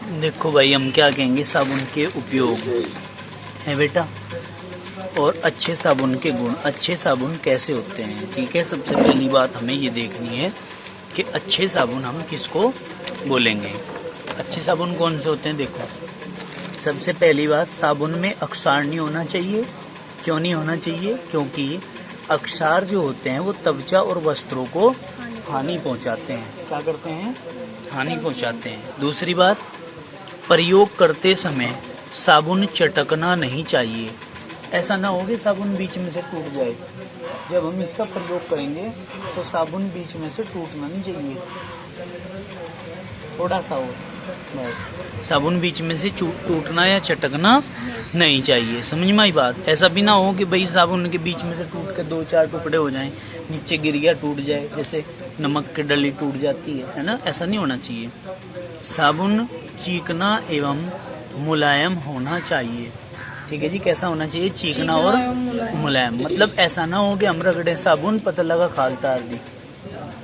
देखो भाई, हम क्या कहेंगे, साबुन के उपयोग है बेटा, और अच्छे साबुन के गुण। अच्छे साबुन कैसे होते हैं, ठीक है। सबसे पहली बात हमें ये देखनी है कि अच्छे साबुन हम किसको बोलेंगे। अच्छे साबुन कौन से होते हैं, देखो। सबसे पहली बात, साबुन में अक्षार नहीं होना चाहिए। क्यों नहीं होना चाहिए? क्योंकि अक्षार जो होते हैं वो त्वचा और वस्त्रों को हानि पहुंचाते हैं। क्या करते हैं? हानि पहुंचाते हैं। दूसरी बात, प्रयोग करते समय साबुन चटकना नहीं चाहिए। ऐसा ना हो कि साबुन बीच में से टूट जाए। जब हम इसका प्रयोग करेंगे तो साबुन बीच में से टूटना नहीं चाहिए, थोड़ा सा हो बस। साबुन बीच में से टूटना या चटकना नहीं चाहिए। समझ में आई बात? ऐसा भी ना हो कि भाई साबुन के बीच में से टूट के 2-4 टुकड़े हो जाएं, नीचे गिर गया टूट जाए, जैसे नमक की डली टूट जाती है ना। ऐसा नहीं होना चाहिए। साबुन चिकना एवं मुलायम होना चाहिए। ठीक है जी। कैसा होना चाहिए? चिकना और मुलायम। मतलब ऐसा ना हो कि हम रगड़े साबुन पता लगा खालता दी।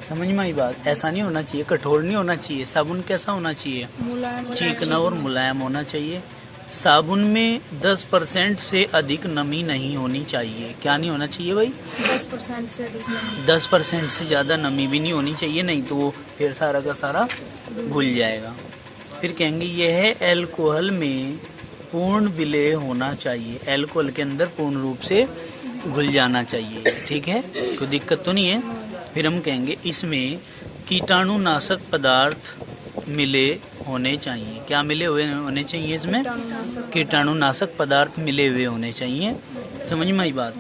समझ में आई बात? ऐसा नहीं होना चाहिए, कठोर नहीं होना चाहिए। साबुन कैसा होना चाहिए? चिकना और मुलायम होना चाहिए। साबुन में 10% से अधिक नमी नहीं होनी चाहिए। क्या नहीं होना चाहिए भाई? 10% से अधिक नमी। 10% से ज्यादा नमी भी नहीं होनी चाहिए, नहीं तो वो फिर सारा का सारा घुल जाएगा। फिर कहेंगे यह है एल्कोहल में पूर्ण विलय होना चाहिए। एल्कोहल के अंदर पूर्ण रूप से घुल जाना चाहिए। ठीक है, कोई दिक्कत तो नहीं है। फिर हम कहेंगे इसमें कीटाणुनाशक पदार्थ मिले होने चाहिए। क्या मिले हुए होने चाहिए? इसमें कीटाणुनाशक पदार्थ मिले हुए होने चाहिए। समझ में आई बात?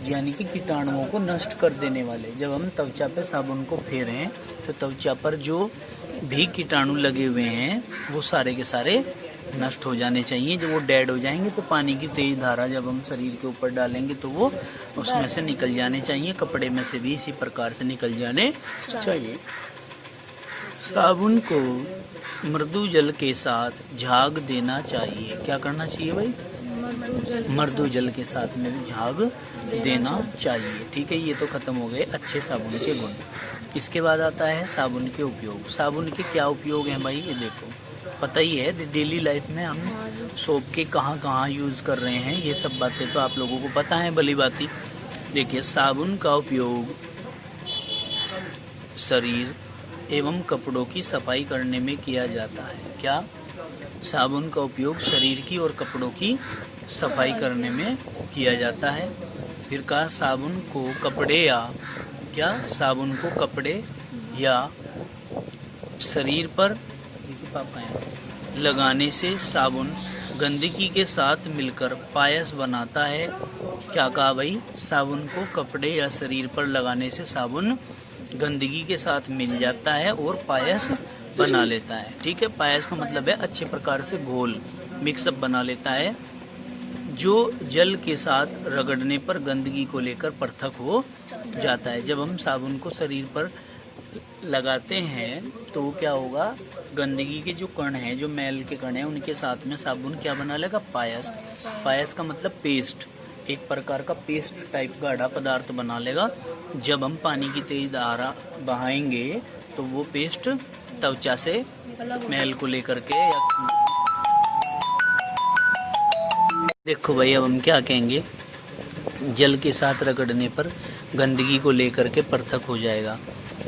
यानी कि कीटाणुओं को नष्ट कर देने वाले। जब हम त्वचा पे साबुन को फेरें तो त्वचा पर जो भी कीटाणु लगे हुए हैं वो सारे के सारे नष्ट हो जाने चाहिए। जब वो डेड हो जाएंगे तो पानी की तेज धारा जब हम शरीर के ऊपर डालेंगे तो वो उसमें से निकल जाने चाहिए। कपड़े में से भी इसी प्रकार से निकल जाने चाहिए। साबुन को मृदु जल के साथ झाग देना चाहिए। क्या करना चाहिए भाई? मृदु जल के साथ में भी झाग देना चाहिए। ठीक है, ये तो खत्म हो गए अच्छे साबुन के गुण। इसके बाद आता है साबुन के उपयोग। साबुन के क्या उपयोग हैं भाई? ये देखो, पता ही है डेली लाइफ में हम सोप के कहाँ कहाँ यूज कर रहे हैं, ये सब बातें तो आप लोगों को पता है भली बाती। देखिए, साबुन का उपयोग शरीर एवं कपड़ों की सफाई करने में किया जाता है। क्या? साबुन का उपयोग शरीर की और कपड़ों की सफाई करने में किया जाता है। फिर कहा साबुन को कपड़े या क्या साबुन को कपड़े या शरीर पर लगाने से साबुन गंदगी के साथ मिलकर पायस बनाता है। क्या कहा भाई? साबुन को कपड़े या शरीर पर लगाने से साबुन गंदगी के साथ मिल जाता है और पायस बना लेता है। ठीक है, पायस का मतलब है अच्छे प्रकार से घोल मिक्सअप बना लेता है, जो जल के साथ रगड़ने पर गंदगी को लेकर पृथक हो जाता है। जब हम साबुन को शरीर पर लगाते हैं तो क्या होगा? गंदगी के जो कण हैं, जो मैल के कण हैं, उनके साथ में साबुन क्या बना लेगा? पायस। पायस का मतलब पेस्ट, एक प्रकार का पेस्ट टाइप गाढ़ा पदार्थ बना लेगा। जब हम पानी की तेज धारा बहाएंगे तो वो पेस्ट त्वचा से मैल को लेकर के देखो भाई, अब हम क्या कहेंगे, जल के साथ रगड़ने पर गंदगी को लेकर के पृथक हो जाएगा।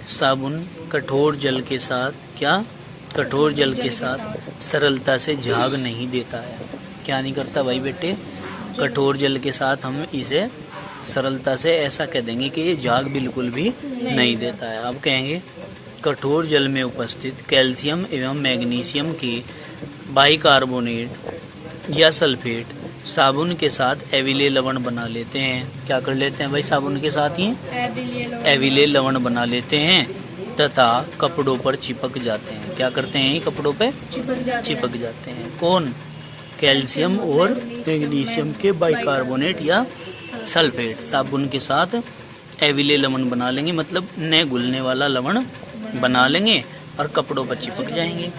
साबुन कठोर जल के साथ क्या? कठोर जल के साथ सरलता से झाग नहीं देता है। क्या नहीं करता भाई बेटे? कठोर जल के साथ हम इसे सरलता से ऐसा कह देंगे कि ये झाग बिल्कुल भी नहीं देता है। अब कहेंगे कठोर जल में उपस्थित कैल्शियम एवं मैग्नीशियम के बाइकार्बोनेट या सल्फेट साबुन के साथ एविले लवण बना लेते हैं। क्या कर लेते हैं भाई? साबुन के साथ ही एविले लवण बना लेते हैं तथा कपड़ों पर चिपक जाते हैं। क्या करते हैं? कपड़ों पे चिपक जाते हैं। कौन? कैल्शियम और मैग्नीशियम के बाइकार्बोनेट या सल्फेट साबुन के साथ एविले लवण बना लेंगे, मतलब न घुलने वाला लवण बना लेंगे और कपड़ों पर चिपक जाएंगे।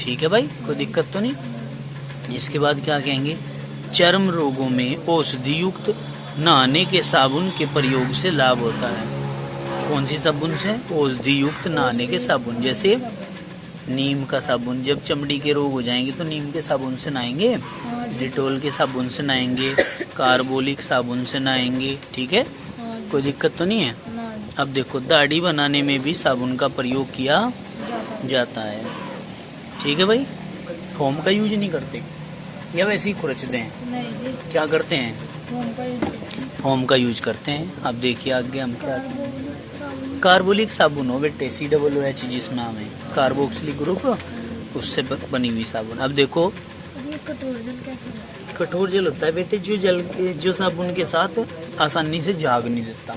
ठीक है भाई, कोई दिक्कत तो नहीं। इसके बाद क्या कहेंगे? चर्म रोगों में औषधि युक्त नहाने के साबुन के प्रयोग से लाभ होता है। कौन सी साबुन से? औषधि युक्त नहाने के साबुन, जैसे नीम का साबुन, जब चमड़ी के रोग हो जाएंगे तो नीम के साबुन से नहाएंगे, हाँ जी। डिटोल के साबुन से नहाएंगे, कार्बोलिक साबुन से नहाएंगे, ठीक है, हाँ जी। कोई दिक्कत तो नहीं है। ना जी। अब देखो दाढ़ी बनाने में भी साबुन का प्रयोग किया जाता है, ठीक है भाई। फोम का यूज नहीं करते या वैसे ही खुरचते हैं, नहीं जी, क्या करते हैं, फोम का यूज करते हैं। फोम का यूज करते हैं। अब देखिए आगे हम क्या, कार्बोलिक साबुन। कार्बोलिक साबुन हो बेटे, COOH जिसमें हमें कार्बोक्सिलिक ग्रुप, उससे बनी हुई साबुन। अब देखो ये कठोर जल कैसे है? कठोर जल होता है बेटे जो साबुन के साथ आसानी से झाग नहीं देता,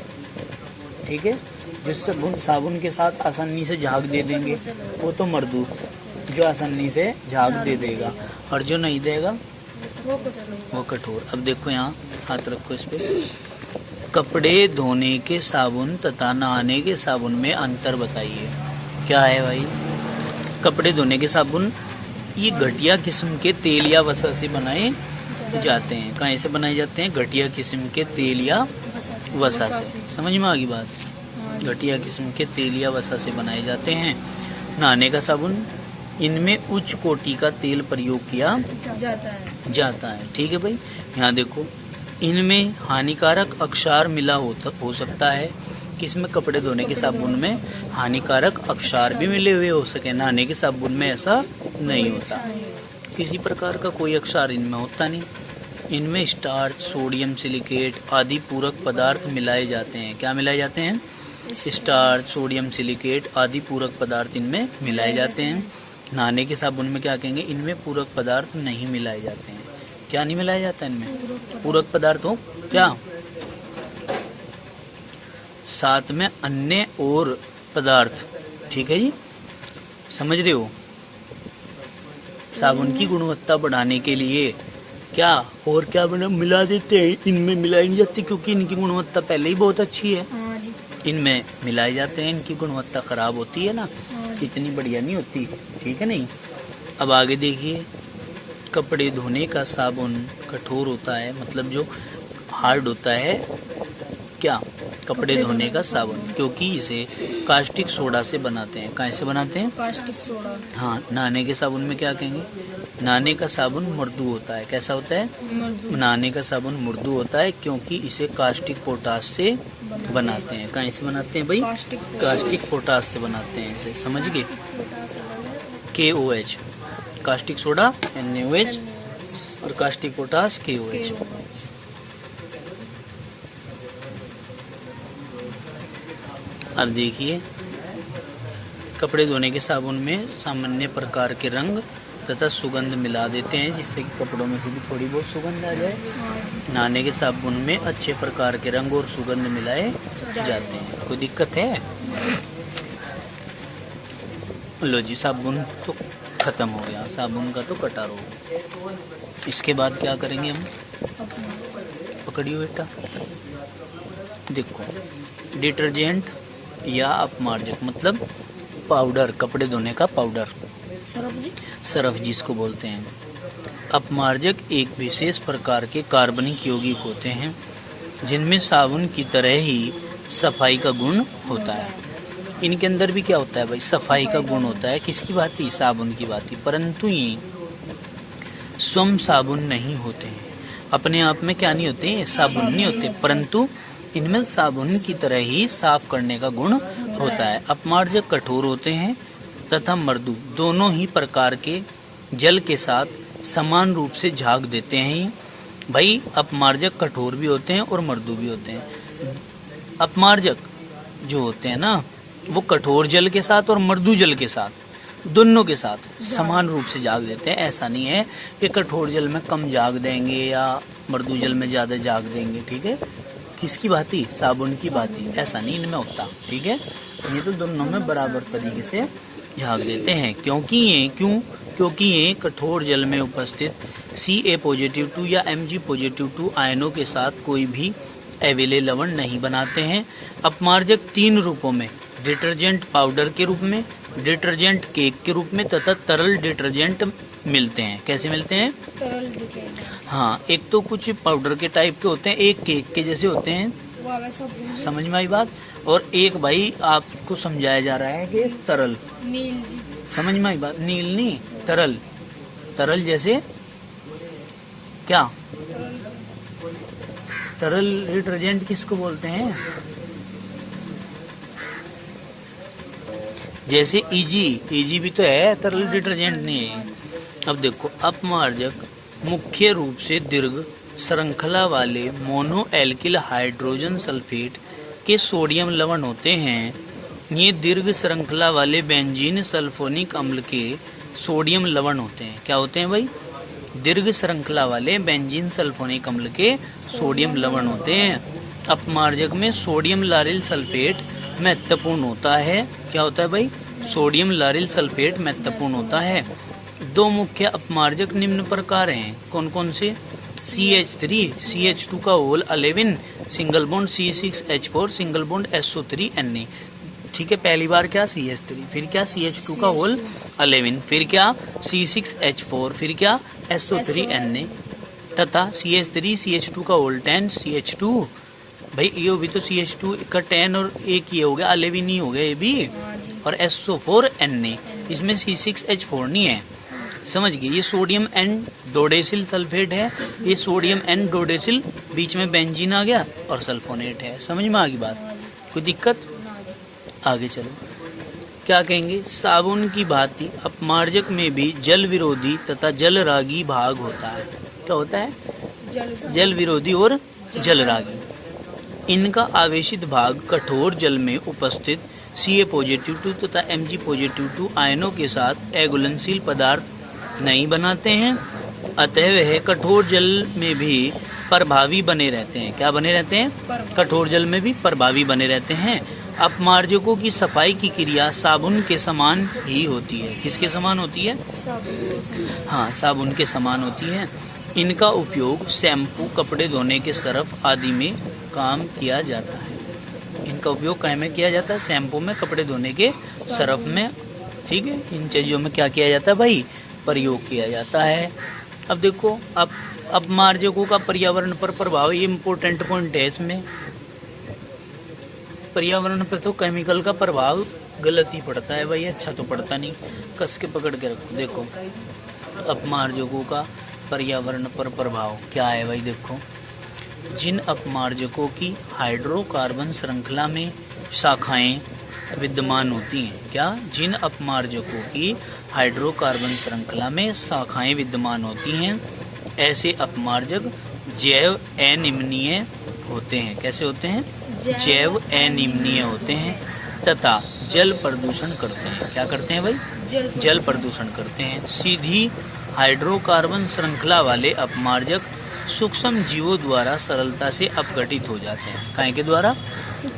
ठीक है, जो साबुन के साथ आसानी से झाग दे देंगे वो तो मर्दू, जो आसानी से झाग दे देगा, और जो नहीं देगा वो कुछ अलग। वो कठोर। अब देखो यहाँ हाथ रखो इस पे, कपड़े धोने के साबुन तथा नहाने के साबुन में अंतर बताइए। क्या है भाई, कपड़े धोने के साबुन ये घटिया किस्म के तेल या वसा से बनाए जाते हैं। कहाँ से बनाए जाते हैं, घटिया किस्म के तेल या वसा से। समझ में आ गई बात, हाँ जी। घटिया किस्म के तेल या वसा से बनाए जाते हैं। नहाने का साबुन, इनमें उच्च कोटि का तेल प्रयोग किया जाता है, ठीक है भाई। यहाँ देखो इनमें हानिकारक अक्षार मिला हो सकता है, किसमें, कपड़े धोने के साबुन में हानिकारक अक्षार भी मिले हुए हो सके, नहाने के साबुन में ऐसा नहीं होता, किसी प्रकार का कोई अक्षार इनमें होता नहीं। इनमें स्टार्च, सोडियम सिलिकेट आदि पूरक पदार्थ मिलाए जाते हैं। क्या मिलाए जाते हैं, स्टार्च, सोडियम सिलिकेट आदि पूरक पदार्थ इनमें मिलाए जाते हैं। नहाने के साबुन में क्या कहेंगे, इनमें पूरक पदार्थ नहीं मिलाए जाते हैं। क्या नहीं मिलाया जाता इनमें, पूरक पदार्थ हो क्या, साथ में अन्य और पदार्थ, ठीक है जी, समझ रहे हो। साबुन की गुणवत्ता बढ़ाने के लिए क्या और क्या मिला देते हैं, इनमें मिलाई नहीं जाती क्योंकि इनकी गुणवत्ता पहले ही बहुत अच्छी है, हाँ जी। इनमें मिलाए जाते हैं, इनकी गुणवत्ता खराब होती है ना, हाँ जी। इतनी बढ़िया नहीं होती, ठीक है नहीं। अब आगे देखिए, कपड़े धोने का साबुन कठोर होता है, मतलब जो हार्ड होता है, क्या, कपड़े धोने का साबुन, क्योंकि इसे कास्टिक सोडा से बनाते हैं। कहाँ से बनाते हैं, कास्टिक सोडा। हाँ। नहाने के साबुन में क्या कहेंगे, नहाने का साबुन मृदु होता है। कैसा होता है, मर्दू। नहाने का साबुन मृदु होता है क्योंकि इसे कास्टिक पोटास से बनाते हैं। कहाँ से बनाते हैं भाई, कास्टिक पोटास से बनाते हैं इसे, समझ गए। KOH कास्टिक सोडा, NaOH, और कास्टिक पोटास KOH। अब देखिए, कपड़े धोने के साबुन में सामान्य प्रकार के रंग तथा सुगंध मिला देते हैं जिससे कि कपड़ों में से भी थोड़ी बहुत सुगंध आ जाए। नहाने के साबुन में अच्छे प्रकार के रंग और सुगंध मिलाए जाते हैं। कोई दिक्कत है, लो जी, साबुन तो खत्म हो गया, साबुन का तो कटार हो गया। इसके बाद क्या करेंगे हम, पकड़ियो बेटा, देखो डिटर्जेंट या अपमार्जक, मतलब पाउडर, कपड़े धोने का पाउडर, सरफ जिसको बोलते हैं। अपमार्जक एक विशेष प्रकार के कार्बनिक यौगिक होते हैं जिनमें साबुन की तरह ही सफाई का गुण होता है। इनके अंदर भी क्या होता है भाई, सफाई का गुण होता है, किसकी भांति, साबुन की भांति, परंतु ये स्वयं साबुन नहीं होते हैं, अपने आप में क्या नहीं होते हैं, साबुन नहीं होते, परंतु इनमें साबुन की तरह ही साफ करने का गुण होता है। अपमार्जक कठोर होते हैं तथा मृदु, दोनों ही प्रकार के जल के साथ समान रूप से झाग देते हैं। भाई अपमार्जक कठोर भी होते हैं और मृदु भी होते हैं। अपमार्जक जो होते हैं ना, वो कठोर जल के साथ और मृदु जल के साथ, दोनों के साथ समान रूप से झाग देते हैं। ऐसा नहीं है कि कठोर जल में कम झाग देंगे या मृदु जल में ज्यादा झाग देंगे, ठीक है, किसकी भांति, साबुन की भांति, ऐसा नहीं इनमें होता, ठीक है। ये तो दोनों में बराबर तरीके से झाग देते हैं, क्योंकि ये कठोर जल में उपस्थित Ca+2 या Mg+2 आयनों के साथ कोई भी अविलेय लवण नहीं बनाते हैं। अपमार्जक 3 रूपों में, डिटर्जेंट पाउडर के रूप में, डिटर्जेंट केक के रूप में तथा तरल डिटर्जेंट मिलते हैं। कैसे मिलते हैं, तरल डिटर्जेंट। हाँ, एक तो कुछ पाउडर के टाइप के होते हैं, एक केक के जैसे होते हैं, समझ में आई बात, और एक भाई आपको समझाया जा रहा है कि तरल, नील जी, समझ में आई बात? नील नहीं, तरल। तरल जैसे क्या? तरल डिटर्जेंट किसको बोलते हैं? जैसे इजी, इजी भी तो है, तरल डिटर्जेंट नहीं है। अब देखो, अपमार्जक मुख्य रूप से दीर्घ श्रृंखला वाले मोनो एल्किल हाइड्रोजन सल्फेट के सोडियम लवण होते हैं। ये दीर्घ श्रृंखला वाले बेंजीन सल्फोनिक अम्ल के सोडियम लवण होते हैं। क्या होते हैं भाई? दीर्घ श्रृंखला वाले बेंजीन सल्फोनिक अम्ल के सोडियम लवण होते हैं। अपमार्जक में सोडियम लारिल सल्फेट महत्वपूर्ण होता है। क्या होता है भाई? सोडियम लारिल सल्फेट महत्वपूर्ण होता है। दो मुख्य अपमार्जक निम्न प्रकार हैं। कौन कौन से? CH3 CH2 का whole 11 single bond C6H4 single bond SO3 Na। ठीक है, पहली बार क्या? CH3, फिर क्या? CH2 का होल 11, फिर क्या? C6H4, फिर क्या? SO3 Na तथा CH3 CH2 का होल 10 CH2। भाई ये भी तो CH2 का 10 और एक ये हो गया 11 ही हो गया ये भी, और SO4 Na। इसमें C6H4 नहीं है। समझ गए? ये सोडियम एन डोडेसिल सल्फेट है, ये सोडियम एन डोडेसिल, बीच में बेंजीन आ गया और सल्फोनेट है। समझ में आ गई बात? कोई दिक्कत? आगे चलो, क्या कहेंगे? साबुन की भांति अपमार्जक में भी जल विरोधी तथा जल रागी भाग होता है। क्या होता है? जल विरोधी और जल रागी। इनका आवेशित भाग कठोर जल में उपस्थित Ca+2 तथा Mg+2 आयनों के साथ अघुलनशील पदार्थ नहीं बनाते हैं, अतः वह कठोर जल में भी प्रभावी बने रहते हैं। क्या बने रहते हैं? कठोर जल में भी प्रभावी बने रहते हैं। अपमार्जकों की सफाई की क्रिया साबुन के समान ही होती है। किसके समान होती है? हाँ, साबुन के समान होती है। इनका उपयोग शैम्पू, कपड़े धोने के सरफ आदि में काम किया जाता है। इनका उपयोग कहाँ में किया जाता है? शैम्पू में, कपड़े धोने के सरफ में। ठीक है, इन चीजों में क्या किया जाता है भाई? प्रयोग किया जाता है। अब देखो, अब अपमार्जकों का पर्यावरण पर प्रभाव, ये इम्पोर्टेंट पॉइंट है इसमें। पर्यावरण पे तो केमिकल का प्रभाव गलत ही पड़ता है भाई, अच्छा तो पड़ता नहीं। कस के पकड़ के रखो। देखो, अपमार्जकों का पर्यावरण पर प्रभाव क्या है भाई? देखो, जिन अपमार्जकों की हाइड्रोकार्बन श्रृंखला में शाखाएं विद्यमान होती हैं। क्या? जिन अपमार्जकों की हाइड्रोकार्बन श्रृंखला में शाखाएं विद्यमान होती हैं, ऐसे अपमार्जक जैव अनिम्नीय होते हैं। कैसे होते हैं? जैव अनिम्नीय होते हैं तथा जल प्रदूषण करते हैं। क्या करते हैं भाई? जल प्रदूषण करते हैं। सीधी हाइड्रोकार्बन श्रृंखला वाले अपमार्जक सूक्ष्म जीवों द्वारा सरलता से अपघटित हो जाते हैं। काहे के द्वारा?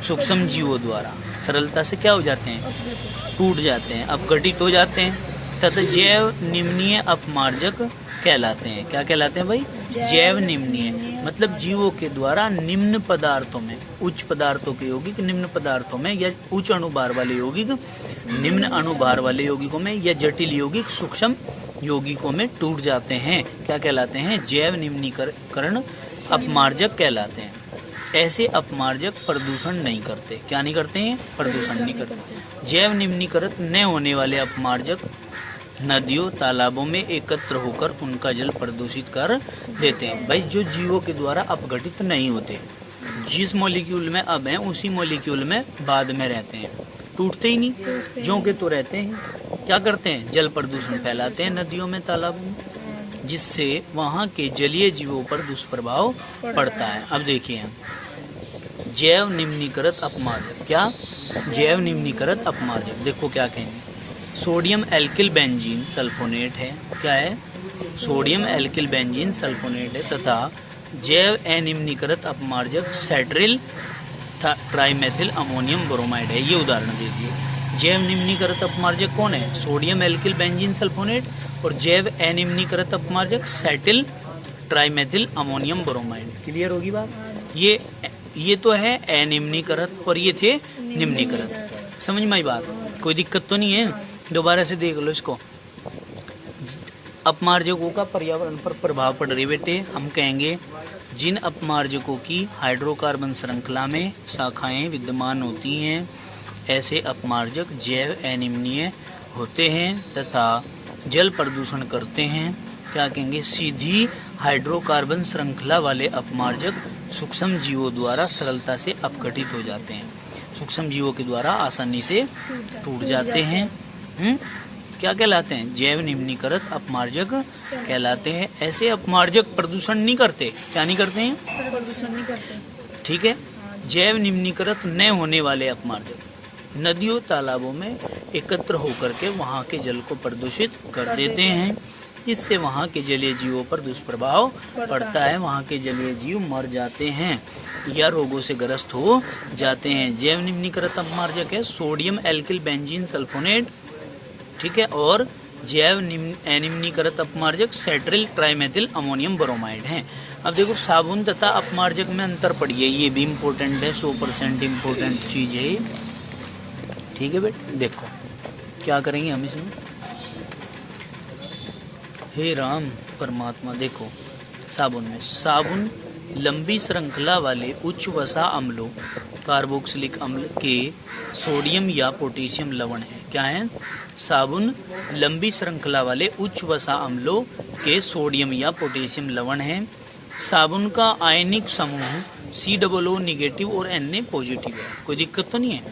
सूक्ष्म जीवों द्वारा सरलता से क्या हो जाते हैं? टूट जाते हैं, अपघटित हो जाते हैं तथा जैव निम्नीय अपमार्जक कहलाते हैं। क्या कहलाते हैं भाई? जैव निम्नीय, मतलब जीवों के द्वारा निम्न पदार्थों में, उच्च पदार्थों के यौगिक निम्न पदार्थों में, या उच्च अणुभार वाले यौगिक निम्न अणुभार वाले यौगिकों में, या जटिल यौगिक सूक्ष्म यौगिकों में टूट जाते हैं। क्या कहलाते हैं? जैव निम्नीकरण अपमार्जक कहलाते हैं। ऐसे अपमार्जक प्रदूषण नहीं करते। क्या नहीं करते हैं? प्रदूषण नहीं करते। जैव निम्नीकृत न होने वाले अपमार्जक नदियों, तालाबों में एकत्र होकर उनका जल प्रदूषित कर देते हैं। भाई, जो जीवों के द्वारा अपघटित नहीं होते, जिस मॉलिक्यूल में अब हैं उसी मॉलिक्यूल में बाद में रहते हैं, टूटते ही नहीं, जो के तो रहते हैं। क्या करते हैं? जल प्रदूषण फैलाते हैं नदियों में, तालाबों में, जिससे वहाँ के जलीय जीवों पर दुष्प्रभाव पड़ता है। अब देखिए, जैव निम्नीकृत अपमार्जक। क्या? जैव निम्नीकृत अपमार्जक। देखो क्या कहेंगे? सोडियम एल्किल बेंजीन सल्फोनेट है। क्या है? सोडियम एल्किल बेंजीन सल्फोनेट है तथा जैव अनिम्नीकृत अपमार्जक सेट्रिल ट्राइमेथिल अमोनियम ब्रोमाइड है। ये उदाहरण दीजिए। जैव निम्नीकृत अपमार्जक कौन है? सोडियम एल्किल बेंजीन सल्फोनेट, और जैव अनिम्नीकृत अपमार्जक सेटिल ट्राइमेथिल अमोनियम ब्रोमाइड। क्लियर होगी बात? ये तो है अनिम्नीकृत और ये थे निम्नीकृत। समझ में आई बात? कोई दिक्कत तो नहीं है? दोबारा से देख लो इसको। अपमार्जकों का पर्यावरण पर प्रभाव पड़ रही बेटे, हम कहेंगे जिन अपमार्जकों की हाइड्रोकार्बन श्रृंखला में शाखाएं विद्यमान होती हैं, ऐसे अपमार्जक जैव अनिम्नीय होते हैं तथा जल प्रदूषण करते हैं। क्या कहेंगे? सीधी हाइड्रोकार्बन श्रृंखला वाले अपमार्जक सूक्ष्म जीवों द्वारा सरलता से अपघटित हो जाते हैं। सूक्ष्म जीवों के द्वारा आसानी से टूट जाते हैं। क्या कहलाते हैं? जैव निम्नीकृत अपमार्जक कहलाते हैं। ऐसे अपमार्जक प्रदूषण नहीं करते। क्या नहीं करते हैं? प्रदूषण नहीं करते। ठीक है। जैव निम्नीकृत न होने वाले अपमार्जक नदियों तालाबों में एकत्र होकर के वहां के जल को प्रदूषित कर देते हैं। इससे वहां के जलीय जीवों पर दुष्प्रभाव पड़ता है। वहां के जलीय जीव मर जाते हैं या रोगों से ग्रस्त हो जाते हैं। जैव निम्नीकृत अपमार्जक है सोडियम एल्किल बेंजीन सल्फोनेट, ठीक है, और जैव अनिम्नीकृत अपमार्जक सेट्रिल ट्राइमेथिल अमोनियम ब्रोमाइड है। अब देखो साबुन तथा अपमार्जक में अंतर पढ़िए, ये भी इम्पोर्टेंट है, 100% इम्पोर्टेंट चीज है ये। ठीक है बेटे, देखो क्या करेंगे हम इसमें। हे राम परमात्मा, देखो साबुन में साबुन लंबी श्रृंखला वाले उच्च वसा अम्लों कार्बोक्सिलिक अम्ल के सोडियम या पोटेशियम लवण है। क्या है? साबुन लंबी श्रृंखला वाले उच्च वसा अम्लों के सोडियम या पोटेशियम लवण है। साबुन का आयनिक समूह COO निगेटिव और Na पॉजिटिव है। कोई दिक्कत तो नहीं है।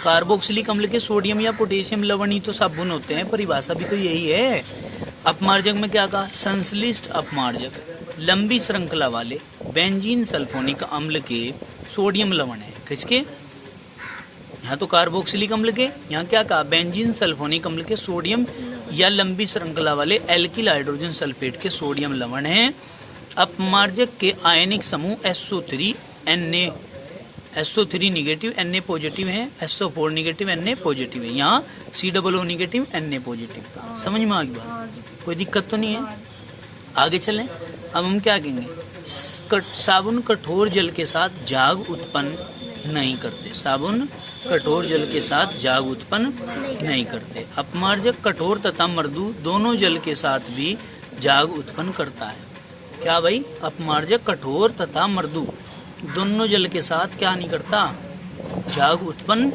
कार्बोक्सिलिक अम्ल के सोडियम या पोटेशियम लवण ही तो साबुन होते हैं, परिभाषा भी तो यही है। अपमार्जक में क्या कहा? संश्लिष्ट अपमार्जक लंबी श्रृंखला वाले बेंजीन सल्फोनिक अम्ल के सोडियम लवण है। किसके? यहाँ तो कार्बोक्सिलिक अम्ल के, यहाँ क्या कहा? बेंजीन सल्फोनिक अम्ल के सोडियम या लंबी श्रृंखला वाले एल्किल हाइड्रोजन सल्फेट के सोडियम लवण है। अपमार्जक के आयनिक समूह SO3 निगेटिव Na पॉजिटिव है, SO4 निगेटिव Na पॉजिटिव है। यहाँ COO निगेटिव Na पॉजिटिव था। समझ में आ गई बात? कोई दिक्कत तो नहीं है। आगे चलें। अब हम क्या कहेंगे? साबुन कठोर जल के साथ झाग उत्पन्न नहीं करते। साबुन कठोर जल के साथ झाग उत्पन्न नहीं करते। अपमार्जक कठोर तथा मृदु दोनों जल के साथ भी झाग उत्पन्न करता है। क्या भाई? अपमार्जक कठोर तथा मृदु दोनों जल के साथ क्या नहीं करता? झाग उत्पन्न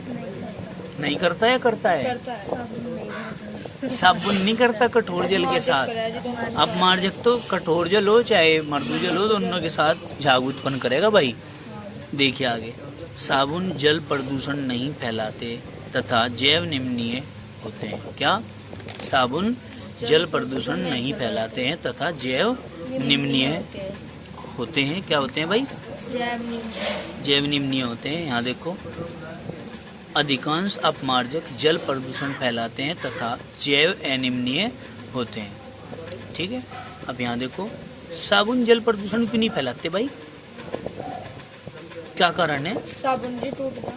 नहीं करता या करता है? साबुन नहीं करता कठोर जल के साथ। अपमार्जक तो कठोर जल हो चाहे मृदु जल हो, दोनों के साथ झाग उत्पन्न करेगा भाई। देखिए आगे, साबुन जल प्रदूषण नहीं फैलाते तथा जैव निम्नीय होते हैं। क्या? साबुन जल प्रदूषण नहीं फैलाते हैं तथा जैव निम्नीय होते हैं। क्या होते हैं भाई? जैव निम्नीय होते हैं। यहाँ देखो, अधिकांश अपमार्जक जल प्रदूषण फैलाते हैं तथा जैव अनिम्नीय होते हैं। ठीक है। अब यहाँ देखो, साबुन जल प्रदूषण क्यों नहीं फैलाते भाई? क्या कारण है? साबुन जी टूटता।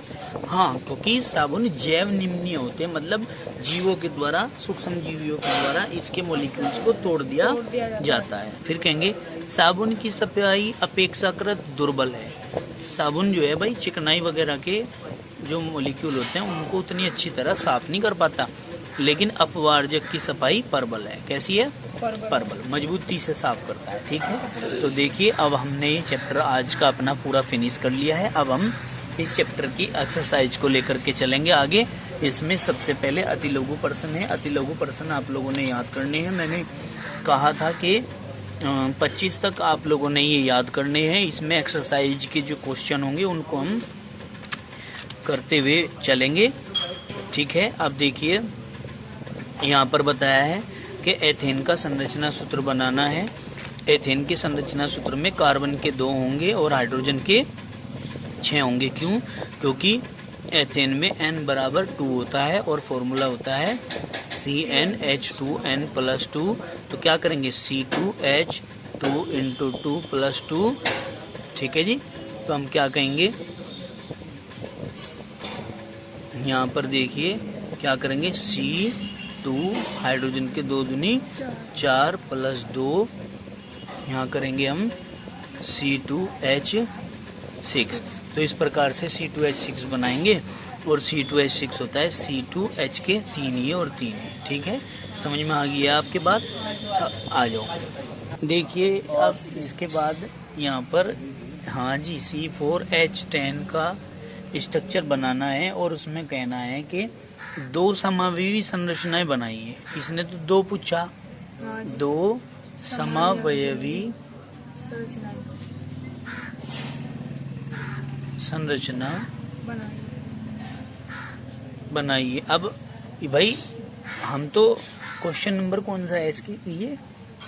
हाँ, क्योंकि साबुन जैव निम्नीय होते हैं, मतलब जीवों के द्वारा, सूक्ष्म जीवियों के द्वारा इसके मॉलिक्यूल्स को तोड़ दिया जाता है। फिर कहेंगे साबुन की सफाई अपेक्षाकृत दुर्बल है। साबुन जो है भाई चिकनाई वगैरह के जो मॉलिक्यूल होते हैं उनको उतनी अच्छी तरह साफ नहीं कर पाता, लेकिन अपवार्जक की सफाई प्रबल है। कैसी है? प्रबल, मजबूती से साफ करता है। ठीक है। तो देखिए, अब हमने ये चैप्टर आज का अपना पूरा फिनिश कर लिया है। अब हम इस चैप्टर की एक्सरसाइज को लेकर के चलेंगे आगे। इसमें सबसे पहले अति लघु प्रश्न है। अति लघु प्रश्न आप लोगों ने याद करने हैं। मैंने कहा था कि 25 तक आप लोगों ने ये याद करने हैं। इसमें एक्सरसाइज के जो क्वेश्चन होंगे उनको हम करते हुए चलेंगे। ठीक है। अब देखिए, यहाँ पर बताया है कि एथेन का संरचना सूत्र बनाना है। एथेन के संरचना सूत्र में कार्बन के 2 होंगे और हाइड्रोजन के 6 होंगे। क्यों? क्योंकि एथेन में N बराबर 2 होता है और फॉर्मूला होता है CnH2n+2। तो क्या करेंगे? C2H2 × 2 + 2। ठीक है जी। तो हम क्या कहेंगे? यहाँ पर देखिए क्या करेंगे? C2 हाइड्रोजन के 2 दूनी 4 + 2। यहाँ करेंगे हम C2H6। तो इस प्रकार से C2H6 बनाएंगे और C2H6 होता है C2H के 3 ये और 3 है। ठीक है। समझ में आ गया आपके बात? आ जाओ। देखिए, अब इसके बाद यहाँ पर हाँ जी C4H10 का स्ट्रक्चर बनाना है और उसमें कहना है कि दो समावयवी संरचनाएं बनाई है। इसने तो दो पूछा, हाँ जी। दो समावयवी संरचना बनाई है। अब भाई हम तो क्वेश्चन नंबर कौन सा है इसकी, ये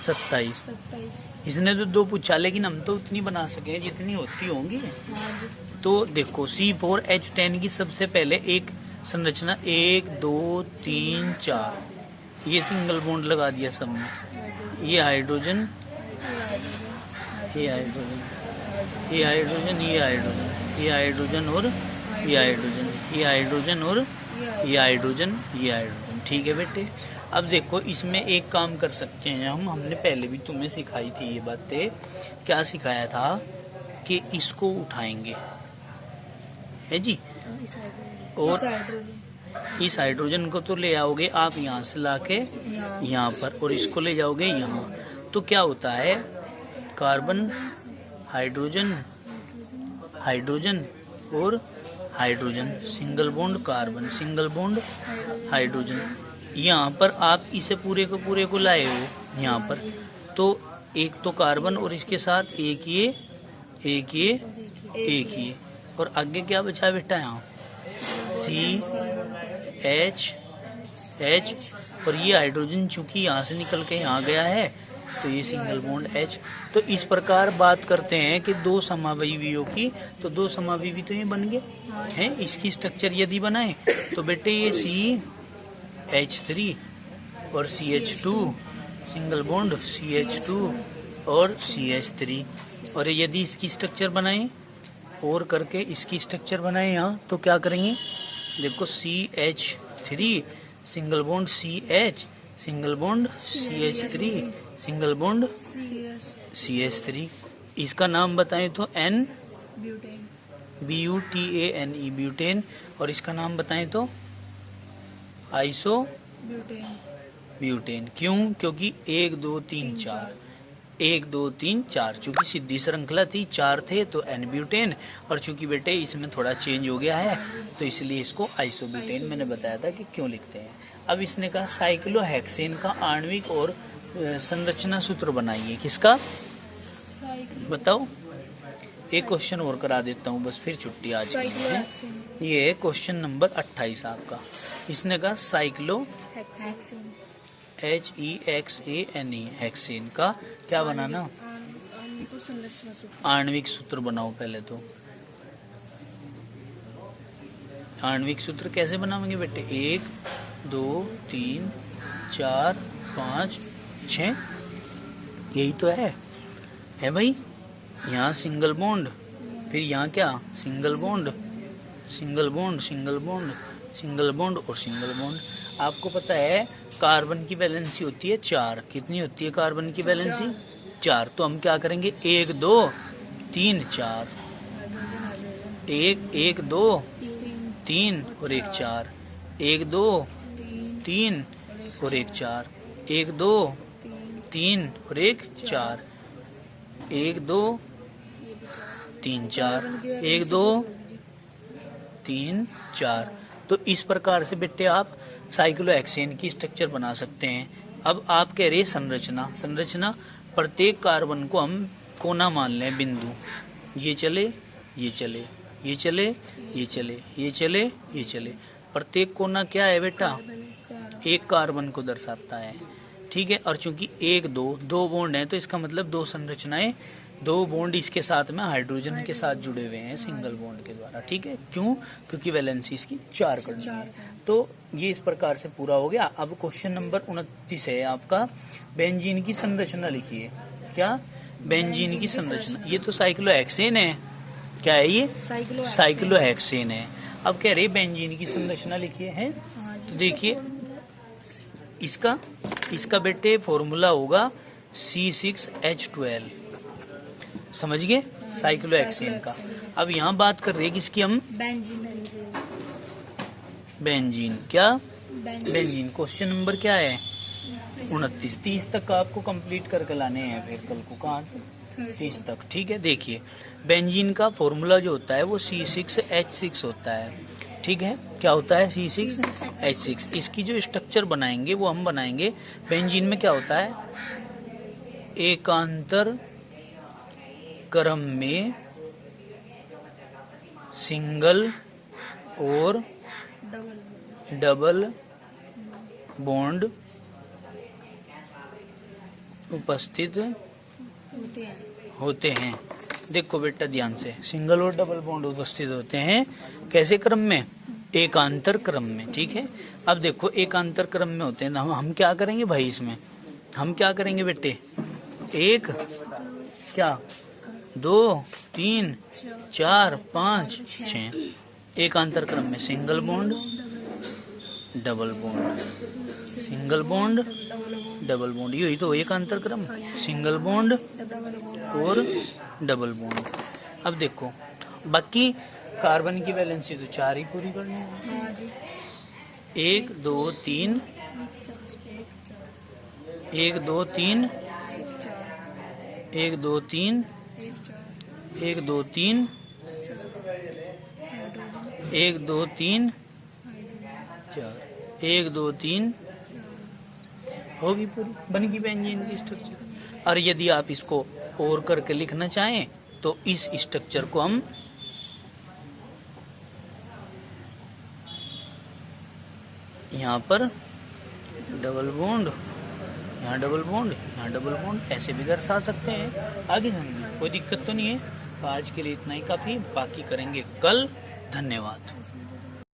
27। इसने तो दो पूछा, लेकिन हम तो उतनी बना सके जितनी होती होंगी। तो देखो C4H10 की सबसे पहले एक संरचना 1 2 3 4, ये सिंगल बॉन्ड लगा दिया सब में। ये हाइड्रोजन, ये हाइड्रोजन, ये हाइड्रोजन, ये हाइड्रोजन, ये हाइड्रोजन और ये हाइड्रोजन, ये हाइड्रोजन और ये हाइड्रोजन, ये हाइड्रोजन। ठीक है बेटे। अब देखो इसमें एक काम कर सकते हैं हमने पहले भी तुम्हें सिखाई थी ये बातें। क्या सिखाया था कि इसको उठाएंगे, है जी, और इस हाइड्रोजन को तो ले आओगे आप यहाँ से लाके यहाँ पर, और इसको ले जाओगे यहाँ। तो क्या होता है, कार्बन, हाइड्रोजन, हाइड्रोजन और hydrogen, single bond carbon, single bond hydrogen. यहाँ पर आप इसे पूरे को लाए हो यहाँ पर, तो एक तो कार्बन और इसके साथ एक ये, एक ये, एक ये, और आगे क्या बचा बेटा, यहाँ CH, और ये हाइड्रोजन चूंकि यहाँ से निकल के यहाँ गया है तो ये सिंगल बॉन्ड H। तो इस प्रकार बात करते हैं कि दो समावयवियों की, तो दो समावयवी तो ये बन गए हैं। इसकी स्ट्रक्चर यदि बनाए तो बेटे ये CH3 और CH2, सिंगल बॉन्ड CH2 और CH3। और यदि इसकी स्ट्रक्चर बनाए और करके इसकी स्ट्रक्चर बनाए यहाँ, तो क्या करेंगे, देखो CH3, single bond CH, single bond CH3, single bond CH3। इसका नाम बताएं तो N BUTANE, ब्यूटेन। और इसका नाम बताएं तो आइसो ब्यूटेन। क्यों? क्योंकि 1 2 3 4, 1 2 3 4, चूंकि सीधी श्रृंखला थी, 4 थे तो N ब्यूटेन, और चूंकि बेटे इसमें थोड़ा चेंज हो गया है तो इसलिए इसको आइसोब्यूटेन मैंने बताया था कि क्यों लिखते हैं। अब इसने कहा साइक्लोहेक्सेन का आणविक और संरचना सूत्र बनाइए। किसका बताओ? एक क्वेश्चन और करा देता हूँ बस, फिर छुट्टी आज की। ये क्वेश्चन नंबर 28 आपका। इसने कहा साइक्लो HEXANE, हेक्सेन का क्या बनाना, आणविक सूत्र बनाओ। पहले तो आणविक सूत्र कैसे बनाएंगे बेटे, 1 2 3 4 5 6, यही तो है भाई। यहाँ सिंगल बॉन्ड, फिर यहाँ क्या, single bond, single bond, single bond, single bond और सिंगल बॉन्ड। आपको पता है कार्बन की वैलेंसी होती है 4। कितनी होती है कार्बन की वैलेंसी? 4। तो हम क्या करेंगे, 1 2 3 4, 1 2 3 और 1 4, 1 2 3 और 1 4, 1 2 3 और 1 4, 1 2 3 4, 1 2 3 4। तो इस प्रकार से बेटे आप साइक्लोहेक्सेन की स्ट्रक्चर बना सकते हैं। अब आप कह रहे हैं संरचना, संरचना प्रत्येक कार्बन को हम कोना मान लें, बिंदु, ये चले, ये चले, ये चले, ये चले, ये चले, ये चले। प्रत्येक कोना क्या है बेटा, एक कार्बन को दर्शाता है। ठीक है। और चूंकि 1 2 बॉन्ड है तो इसका मतलब 2 संरचनाएं, 2 बॉन्ड इसके साथ में हाइड्रोजन के साथ जुड़े हुए हैं सिंगल बॉन्ड के द्वारा। ठीक है। क्यों? क्योंकि वैलेंसी इसकी 4 करनी है। तो ये इस प्रकार से पूरा हो गया। अब क्वेश्चन नंबर 29 है आपका, बेंजीन की संरचना लिखिए। क्या? बेंजीन की संरचना। ये तो साइक्लोहेक्सेन है। क्या है ये? साइक्लोहेक्सेन है। अब कह रहे बेंजीन की संरचना लिखिए है। तो देखिए इसका बेटे फॉर्मूला होगा C6H12। समझ गए? साइक्लोहेक्सेन का। अब यहाँ बात कर रहे हैं किसकी हम? बेंजीन। क्या? बेंजीन। क्वेश्चन नंबर क्या है? 29। 30 तक आपको कंप्लीट करके लाने हैं फिर कल को। कहाँ? 30 तक। ठीक है। देखिए बेंजीन का फॉर्मूला जो होता है वो C6H6 होता है। ठीक है, क्या होता है C6H6। इसकी जो स्ट्रक्चर बनाएंगे वो हम बनाएंगे बेंजीन में। क्या होता है, एकांतर क्रम में सिंगल और डबल बॉन्ड उपस्थित होते हैं। देखो बेटा ध्यान से, सिंगल और डबल बॉन्ड उपस्थित होते हैं कैसे क्रम में, एकांतर क्रम में। ठीक है, अब देखो एकांतर क्रम में होते हैं ना, हम क्या करेंगे भाई, इसमें हम क्या करेंगे बेटे, 1 क्या 2 3 4 5 6 एकांतर क्रम में single bond double bond, single bond double bond, यही तो एकांतर क्रम, सिंगल बॉन्ड और डबल बॉन्ड। अब देखो बाकी कार्बन की वैलेंसी तो 4 ही पूरी करनी है। हाँ जी। 1 2 3 1 2 3 1 2 3 1 2 3 1 2 3 4 1 2 3 होगी पूरी, बन गई बेंजीन की स्ट्रक्चर। और यदि आप इसको और करके लिखना चाहें तो इस स्ट्रक्चर को हम यहाँ पर डबल बॉन्ड, यहाँ डबल बॉन्ड, यहाँ डबल बॉन्ड, ऐसे भी दर्शा सकते हैं। आगे समझिए, कोई दिक्कत तो नहीं है। तो आज के लिए इतना ही काफी, बाकी करेंगे कल। धन्यवाद।